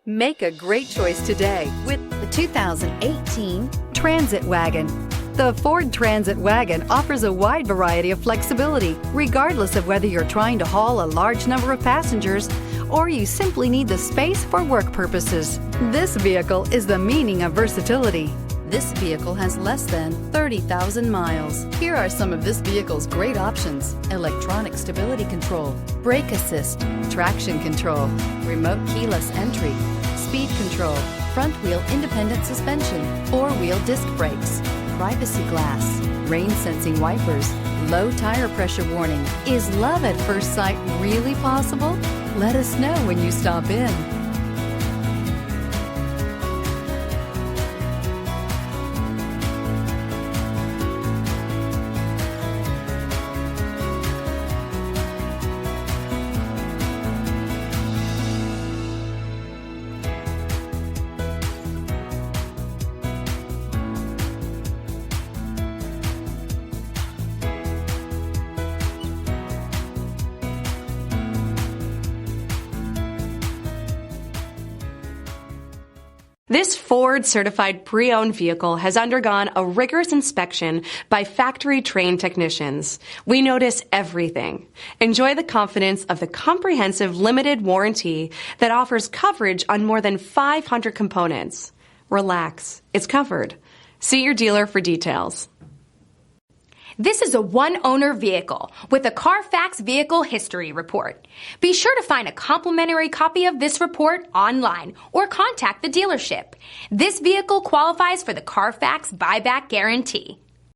Make a great choice today with the 2018 Transit Wagon. The Ford Transit Wagon offers a wide variety of flexibility, regardless of whether you're trying to haul a large number of passengers or you simply need the space for work purposes. This vehicle is the meaning of versatility. This vehicle has less than 30,000 miles. Here are some of this vehicle's great options: electronic stability control, brake assist, traction control, remote keyless entry, speed control, front wheel independent suspension, four-wheel disc brakes, privacy glass, rain sensing wipers, low tire pressure warning. Is love at first sight really possible? Let us know when you stop in. This Ford-certified pre-owned vehicle has undergone a rigorous inspection by factory-trained technicians. We notice everything. Enjoy the confidence of the comprehensive limited warranty that offers coverage on more than 500 components. Relax, it's covered. See your dealer for details. This is a one-owner vehicle with a Carfax Vehicle History Report. Be sure to find a complimentary copy of this report online or contact the dealership. This vehicle qualifies for the Carfax Buyback Guarantee.